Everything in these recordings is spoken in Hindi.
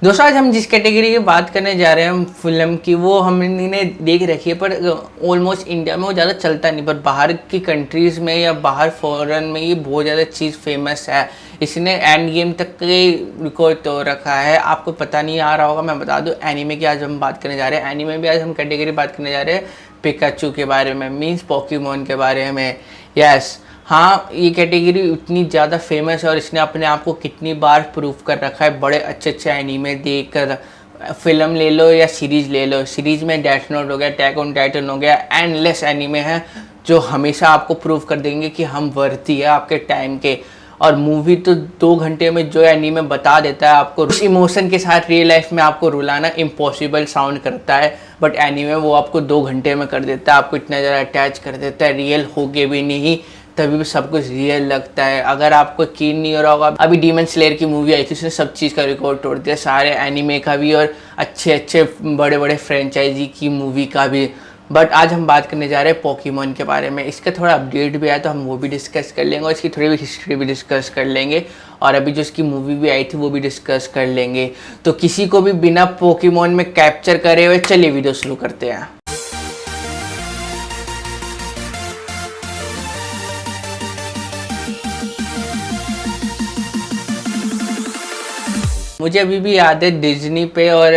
दोस्तों आज हम जिस कैटेगरी की बात करने जा रहे हैं फिल्म की, वो हमने देख रखी है, पर ऑलमोस्ट इंडिया में वो ज़्यादा चलता नहीं, पर बाहर की कंट्रीज़ में या बाहर फॉरेन में ये बहुत ज़्यादा चीज़ फेमस है। इसने एंड गेम तक के रिकॉर्ड तो रखा है। आपको पता नहीं आ रहा होगा, मैं बता दूं, एनीमे की आज हम बात करने जा रहे हैं। एनीमे भी आज हम कैटेगरी बात करने जा रहे हैं पिकाचू के बारे में, मीन्स पोकेमॉन के बारे में। यस, हाँ, ये कैटेगरी इतनी ज़्यादा फेमस है और इसने अपने आप को कितनी बार प्रूव कर रखा है बड़े अच्छे अच्छे एनीमे देख कर। फिल्म ले लो या सीरीज़ ले लो, सीरीज़ में डेथ नोट हो गया, अटैक ऑन टाइटन हो गया, एंडलेस एनीमे हैं जो हमेशा आपको प्रूव कर देंगे कि हम वर्दी है आपके टाइम के। और मूवी तो 2 घंटे में जो एनीमे बता देता है आपको, उस इमोशन के साथ रियल लाइफ में आपको रुलाना इम्पॉसिबल साउंड करता है, बट एनीमे वो आपको 2 घंटे में कर देता है। आपको इतना ज़्यादा अटैच कर देता है, रियल हो के भी नहीं तभी भी सब कुछ रियल लगता है। अगर आपको यकीन नहीं हो रहा होगा, अभी डीमन स्लेयर की मूवी आई थी, उसने सब चीज़ का रिकॉर्ड तोड़ दिया, सारे एनीमे का भी और अच्छे अच्छे बड़े बड़े फ्रेंचाइजी की मूवी का भी। बट आज हम बात करने जा रहे हैं पोकेमॉन के बारे में। इसका थोड़ा अपडेट भी आया तो हम वो भी डिस्कस कर लेंगे और इसकी थोड़ी भी हिस्ट्री भी डिस्कस कर लेंगे, और अभी जो इसकी मूवी भी आई थी वो भी डिस्कस कर लेंगे। तो किसी को भी बिना पोकेमॉन में कैप्चर करे हुए चलिए वीडियो शुरू करते हैं। मुझे अभी भी याद है डिज्नी पे और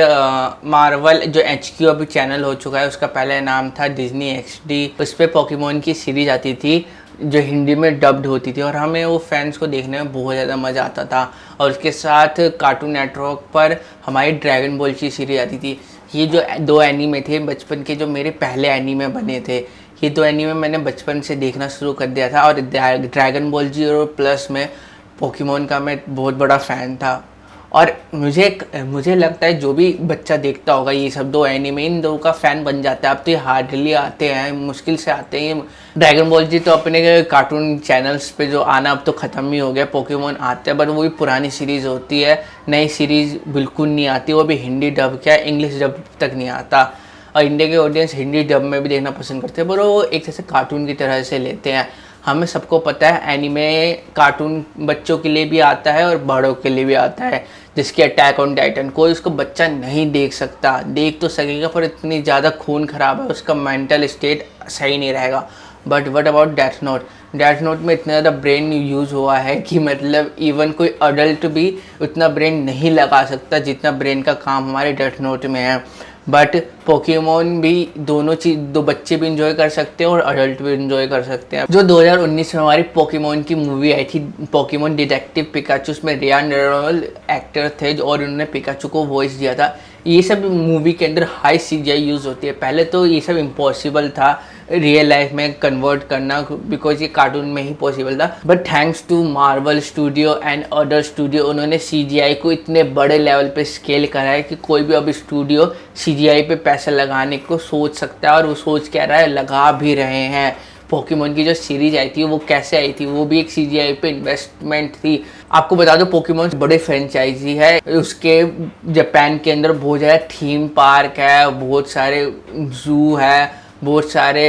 मार्वल जो HQ अभी चैनल हो चुका है, उसका पहले नाम था डिज्नी XD। उस पर पोकेमॉन की सीरीज आती थी जो हिंदी में डब्ड होती थी और हमें वो फैंस को देखने में बहुत ज़्यादा मज़ा आता था। और उसके साथ कार्टून नेटवर्क पर हमारी ड्रैगन बॉल की सीरीज आती थी। ये जो 2 एनीमे थे बचपन के, जो मेरे पहले एनीमे बने थे, ये 2 एनीमे मैंने बचपन से देखना शुरू कर दिया था। और ड्रैगन बॉल जी और प्लस में पोकेमॉन का मैं बहुत बड़ा फ़ैन था। और मुझे लगता है जो भी बच्चा देखता होगा ये सब 2 एनीमे, इन 2 का फ़ैन बन जाता है। अब तो ये हार्डली आते हैं, मुश्किल से आते हैं। ड्रैगन बॉल जी तो अपने कार्टून चैनल्स पे जो आना अब तो ख़त्म ही हो गया। पोकेमॉन आते हैं बट वो भी पुरानी सीरीज़ होती है, नई सीरीज़ बिल्कुल नहीं आती। वो भी हिंदी डब, क्या इंग्लिश डब तक नहीं आता। और इंडिया के ऑडियंस हिंदी डब में भी देखना पसंद करते हैं, पर वो एक जैसे कार्टून की तरह से लेते हैं। हमें सबको पता है एनीमे कार्टून बच्चों के लिए भी आता है और बड़ों के लिए भी आता है। जिसकी अटैक ऑन टाइटन, कोई उसको बच्चा नहीं देख सकता, देख तो सकेगा पर इतनी ज़्यादा खून खराब है, उसका मेंटल स्टेट सही नहीं रहेगा। But what about death note? Death note में इतना ज़्यादा ब्रेन यूज़ हुआ है कि मतलब इवन कोई अडल्ट भी उतना ब्रेन नहीं लगा सकता जितना ब्रेन का काम हमारे डेथ नोट में है। बट पोकेमॉन भी दोनों चीज़, 2 बच्चे भी इंजॉय कर सकते हैं और अडल्ट भी इंजॉय कर सकते हैं। जो 2019 में हमारी पोकेमॉन की मूवी आई थी पोकेमॉन डिटेक्टिव पिकाचू, उसमें रियान रेनॉल्ड एक्टर थे और उन्होंने पिकाचू को वॉइस दिया था। ये सब मूवी के अंदर हाई CGI यूज़ होती है। पहले तो ये सब इम्पॉसिबल था रियल लाइफ में कन्वर्ट करना, बिकॉज ये कार्टून में ही पॉसिबल था। But thanks to Marvel studio and other studio, उन्होंने CGI को इतने बड़े लेवल पे स्केल करा है कि कोई भी अब स्टूडियो CGI पे पैसा लगाने को सोच सकता है, और वो सोच क्या रहा है, लगा भी रहे हैं। पोकेमॉन की जो सीरीज आई थी वो कैसे आई थी, वो भी एक CGI पे इन्वेस्टमेंट थी। आपको बता दो पोकेमॉन बड़े फ्रेंचाइजी है, उसके जापान के अंदर बहुत ज़्यादा थीम पार्क है, बहुत सारे जू है, बहुत सारे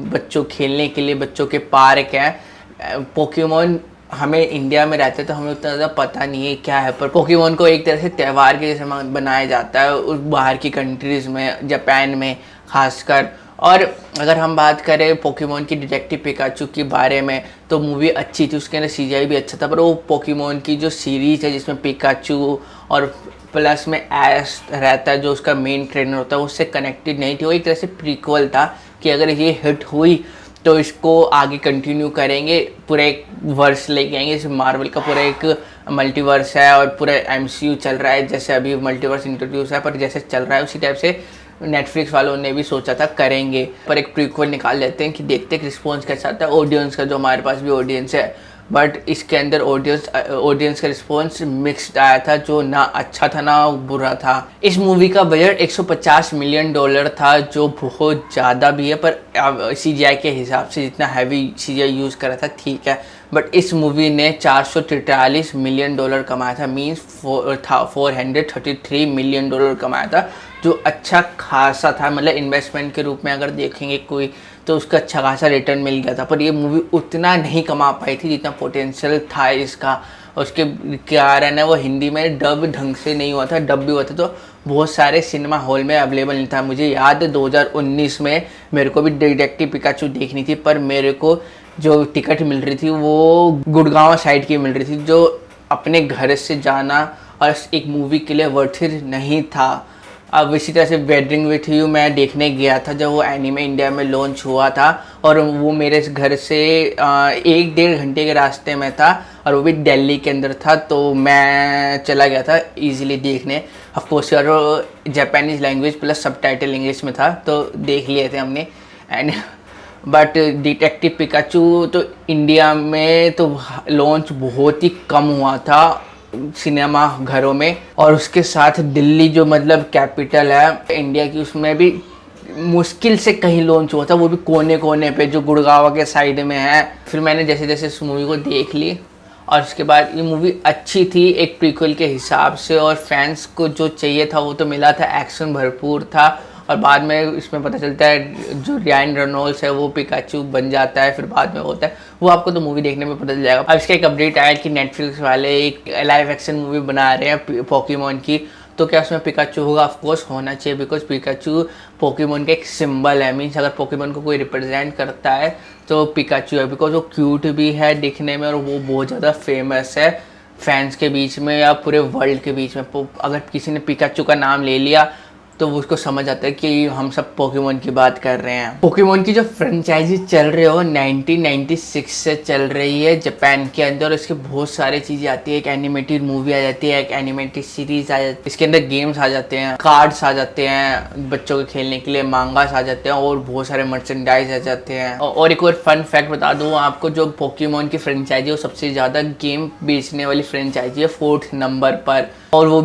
बच्चों खेलने के लिए बच्चों के पार्क हैं। पोकेमॉन हमें इंडिया में रहते तो हमें उतना ज़्यादा पता नहीं है क्या है, पर पोकेमॉन को एक तरह से त्यौहार के जैसे बनाया जाता है उस बाहर की कंट्रीज़ में, जापान में खासकर। और अगर हम बात करें पोकेमॉन की डिटेक्टिव पिकाचू के बारे में, तो मूवी अच्छी थी, उसके अंदर CGI भी अच्छा था, पर वो पोकेमॉन की जो सीरीज़ है जिसमें पिकाचू और प्लस में ऐश रहता है जो उसका मेन ट्रेनर होता है, उससे कनेक्टेड नहीं थी। वो एक तरह से प्रीक्वल था कि अगर ये हिट हुई तो इसको आगे कंटिन्यू करेंगे, पूरा एक वर्स लेके आएंगे। जैसे मार्वल का पूरा एक मल्टीवर्स है और पूरा MCU चल रहा है, जैसे अभी मल्टीवर्स इंट्रोड्यूस है, पर जैसे चल रहा है उसी टाइप से नेटफ्लिक्स वालों ने भी सोचा था करेंगे, पर एक प्रीक्वल निकाल लेते हैं कि देखते हैं रिस्पॉन्स कैसा आता है ऑडियंस का, जो हमारे पास भी ऑडियंस है। बट इसके अंदर ऑडियंस का रिस्पॉन्स मिक्स्ड आया था, जो ना अच्छा था ना बुरा था। इस मूवी का बजट $150 मिलियन था, जो बहुत ज़्यादा भी है, पर CGI के हिसाब से जितना हैवी CGI यूज़ करा था ठीक है। बट इस मूवी ने $443 मिलियन कमाया था, मीन्स 433 मिलियन डॉलर कमाया था, जो अच्छा खासा था। मतलब इन्वेस्टमेंट के रूप में अगर देखेंगे कोई तो उसका अच्छा खासा रिटर्न मिल गया था। पर ये मूवी उतना नहीं कमा पाई थी जितना पोटेंशियल था इसका। उसके कारण है वो हिंदी में डब ढंग से नहीं हुआ था, डब भी हुआ था तो बहुत सारे सिनेमा हॉल में अवेलेबल नहीं था। मुझे याद है 2019 में मेरे को भी डिटेक्टिव पिकाचू देखनी थी, पर मेरे को जो टिकट मिल रही थी वो गुड़गांव साइड की मिल रही थी, जो अपने घर से जाना और एक मूवी के लिए वर्थ इट नहीं था। अब इसी तरह से वेडिंग विथ यू मैं देखने गया था जब वो एनीमे इंडिया में लॉन्च हुआ था, और वो मेरे घर से 1-1.5 घंटे के रास्ते में था, और वो भी दिल्ली के अंदर था। तो मैं चला गया था इजीली देखने, ऑफकोर्स यार Japanese language plus subtitle English में था, तो देख लिए थे हमने। एंड बट डिटेक्टिव पिकाचू तो इंडिया में तो लॉन्च बहुत ही कम हुआ था सिनेमा घरों में, और उसके साथ दिल्ली जो मतलब कैपिटल है इंडिया की, उसमें भी मुश्किल से कहीं लॉन्च हुआ था, वो भी कोने कोने पे जो गुड़गांव के साइड में है। फिर मैंने जैसे जैसे इस मूवी को देख ली, और उसके बाद ये मूवी अच्छी थी एक प्रीक्वल के हिसाब से, और फैंस को जो चाहिए था वो तो मिला था, एक्शन भरपूर था। और बाद में इसमें पता चलता है जो रायन रेनॉल्ड्स है वो पिकाचू बन जाता है, फिर बाद में होता है वो आपको तो मूवी देखने में पता चल जाएगा। अब इसका एक अपडेट आया कि नेटफ्लिक्स वाले एक लाइव एक्शन मूवी बना रहे हैं पोकेमॉन की, तो क्या उसमें पिकाचू होगा? ऑफकोर्स होना चाहिए, बिकॉज पिकाचू पोकेमॉन का एक सिंबल है। मीन्स अगर पोकेमॉन को कोई रिप्रेजेंट करता है तो पिकाचू है, बिकॉज वो क्यूट भी है दिखने में और वो बहुत ज़्यादा फेमस है फैंस के बीच में या पूरे वर्ल्ड के बीच में। अगर किसी ने पिकाचू का नाम ले लिया तो वो उसको समझ आता है कि हम सब पोकेमॉन की बात कर रहे हैं। पोकेमॉन की जो फ्रेंचाइजी चल रही है वो 1996 से चल रही है जापान के अंदर, और इसके बहुत सारी चीज़ें आती है। एक एनिमेटेड मूवी आ जाती है, एक एनिमेटेड सीरीज आ जाती है, इसके अंदर गेम्स आ जाते हैं, कार्ड्स आ जाते हैं बच्चों के खेलने के लिए, मांगास आ जाते हैं, और बहुत सारे मर्चेंडाइज आ जाते हैं। और एक और फन फैक्ट बता दूँ आपको, जो पोकेमॉन की फ्रेंचाइजी है वो सबसे ज़्यादा गेम बेचने वाली फ्रेंचाइजी है 4th नंबर पर, और वो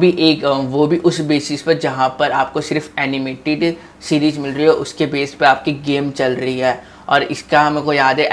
भी उस बेसिस पर जहाँ पर आपको सिर्फ एनिमेटेड सीरीज मिल रही है, उसके बेस पे आपकी गेम चल रही है। और इसका मेरे को याद है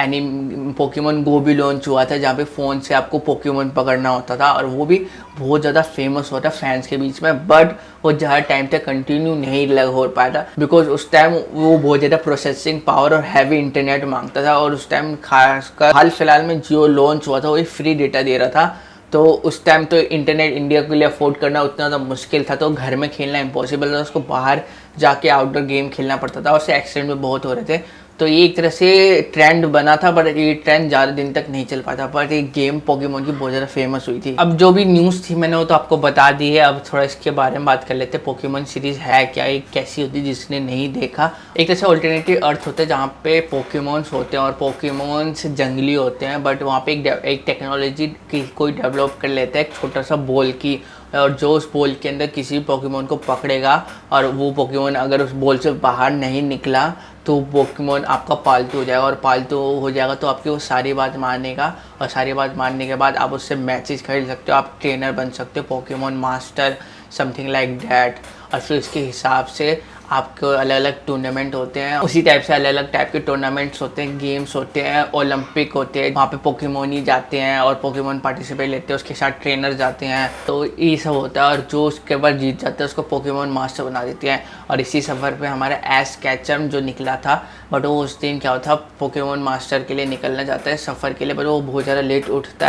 पोकेमॉन गो भी लॉन्च हुआ था, जहाँ पे फ़ोन से आपको पोकेमॉन पकड़ना होता था, और वो भी बहुत ज़्यादा फेमस होता फैंस के बीच में। बट वो ज़्यादा टाइम तक कंटिन्यू नहीं हो पाया था, बिकॉज उस टाइम वो बहुत ज़्यादा प्रोसेसिंग पावर और हैवी इंटरनेट मांगता था, और उस टाइम खासकर हाल फिलहाल में जियो लॉन्च हुआ था, वो फ्री डेटा दे रहा था। तो उस टाइम तो इंटरनेट इंडिया के लिए अफोर्ड करना उतना ज़्यादा मुश्किल था, तो घर में खेलना इम्पॉसिबल था, उसको बाहर जाके आउटडोर गेम खेलना पड़ता था, और उससे एक्सीडेंट भी बहुत हो रहे थे। तो ये एक तरह से ट्रेंड बना था, बट ये ट्रेंड ज़्यादा दिन तक नहीं चल पाता, बट ये गेम पोकेमॉन की बहुत ज़्यादा फेमस हुई थी। अब जो भी न्यूज़ थी मैंने वो तो आपको बता दी है, अब थोड़ा इसके बारे में बात कर लेते हैं। पोकेमॉन सीरीज़ है क्या, ये कैसी होती है जिसने नहीं देखा। एक तरह से ऑल्टरनेटिव अर्थ होता है जहाँ पे पोकेमॉन्स होते हैं, और पोकेमॉन्स जंगली होते हैं, बट वहाँ पे एक टेक्नोलॉजी की कोई डेवलप कर लेता है एक छोटा सा बॉल की, और जो उस बॉल के अंदर किसी भी पोकेमॉन को पकड़ेगा, और वो पोकेमॉन अगर उस बॉल से बाहर नहीं निकला तो पोकेमॉन आपका पालतू हो जाएगा, और पालतू हो जाएगा तो आपकी वो सारी बात मानेगा, और सारी बात मानने के बाद आप उससे मैचेस खेल सकते हो, आप ट्रेनर बन सकते हो, Pokemon master something like that. और फिर उसके हिसाब से आपको अलग अलग टूर्नामेंट होते हैं, उसी टाइप से अलग अलग टाइप के टूर्नामेंट्स होते हैं, गेम्स होते हैं, ओलंपिक होते हैं, वहाँ पे पोकेमॉन ही जाते हैं और पोकेमॉन पार्टिसिपेट लेते हैं, उसके साथ ट्रेनर जाते हैं, तो ये सब होता है। और जो उसके बाद जीत जाता है उसको पोकेमॉन मास्टर बना देते हैं। और इसी सफ़र पे हमारा एश कैचम जो निकला था, बट वो उस दिन क्या होता है पोकेमॉन मास्टर के लिए निकलना चाहता है सफ़र के लिए, बट वो बहुत ज़्यादा लेट उठता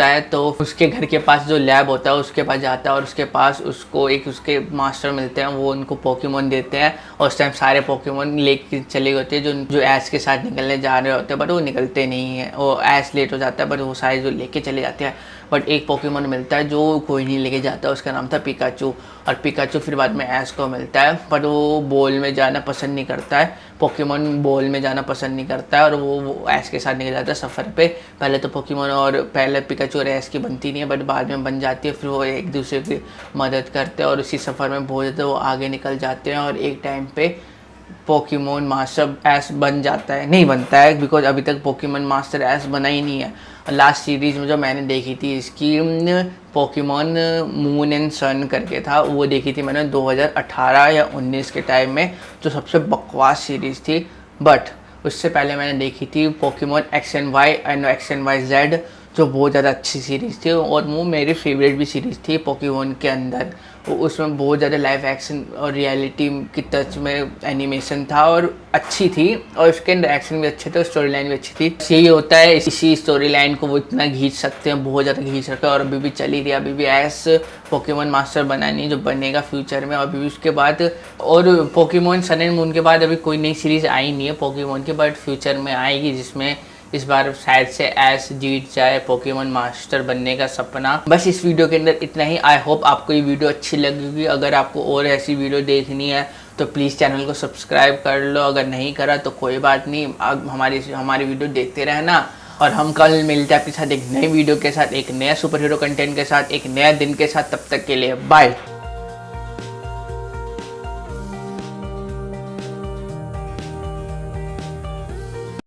है, तो उसके घर के पास जो लैब होता है उसके पास जाता है, और उसके पास उसको एक उसके मास्टर मिलते हैं, वो उनको पोकेमॉन देते हैं, और उस टाइम सारे पोकेमॉन लेके चले गए होते हैं जो ऐश के साथ निकलने जा रहे होते हैं, बट वो निकलते नहीं हैं, वो ऐश लेट हो जाता है, बट वो सारे जो लेके चले जाते हैं। बट एक पोकेमॉन मिलता है जो कोई नहीं लेके जाता, उसका नाम था पिकाचू, और पिकाचू फिर बाद में ऐश को मिलता है, बट वो बॉल में जाना पसंद नहीं करता है, पोकेमॉन बॉल में जाना पसंद नहीं करता है, और वो ऐश के साथ निकल जाता है सफ़र पे। पहले तो पोकेमॉन और पहले पिकाचू और ऐश की बनती नहीं है, बट बाद में बन जाती है, फिर वो एक दूसरे की मदद करते हैं, और इसी सफ़र में बहुत ज़्यादा वो आगे निकल जाते हैं, और एक टाइम पे पोकेमॉन मास्टर ऐश बन जाता है, नहीं बनता है, बिकॉज अभी तक पोकेमॉन मास्टर ऐश बना ही नहीं है। लास्ट सीरीज़ में जो मैंने देखी थी इसकी पोकेमॉन मून एंड सन करके था, वो देखी थी मैंने 2018 या 19 के टाइम में, जो सबसे बकवास सीरीज़ थी। बट उससे पहले मैंने देखी थी Pokemon x and y Z, जो बहुत ज़्यादा अच्छी सीरीज़ थी और वो मेरी फेवरेट भी सीरीज़ थी पोकेमोन के अंदर। उसमें बहुत ज़्यादा लाइव एक्शन और रियलिटी की टच में एनिमेशन था और अच्छी थी, और उसके अंदर एक्शन भी अच्छे थे और स्टोरी लाइन भी अच्छी थी। यही होता है, इसी स्टोरी लाइन को वो इतना खींच सकते हैं, बहुत ज़्यादा खींच रखा है और अभी भी चली रही है। अभी भी ऐसे पोकेमोन मास्टर बनानी जो बनेगा फ्यूचर में। अभी भी उसके बाद और पोकेमोन सन एंड मून के बाद अभी कोई नई सीरीज़ आई नहीं है पोकेमोन की, बट फ्यूचर में आएगी जिसमें इस बार शायद से ऐश जीत जाए पोकेमोन मास्टर बनने का सपना। बस इस वीडियो के अंदर इतना ही। आई होप आपको ये वीडियो अच्छी लगेगी। अगर आपको और ऐसी वीडियो देखनी है तो प्लीज़ चैनल को सब्सक्राइब कर लो, अगर नहीं करा तो कोई बात नहीं, आप हमारी वीडियो देखते रहना। और हम कल मिलते हैं आपके साथ एक नई वीडियो के साथ, एक नया सुपर हीरो कंटेंट के साथ, एक नया दिन के साथ। तब तक के लिए बाय।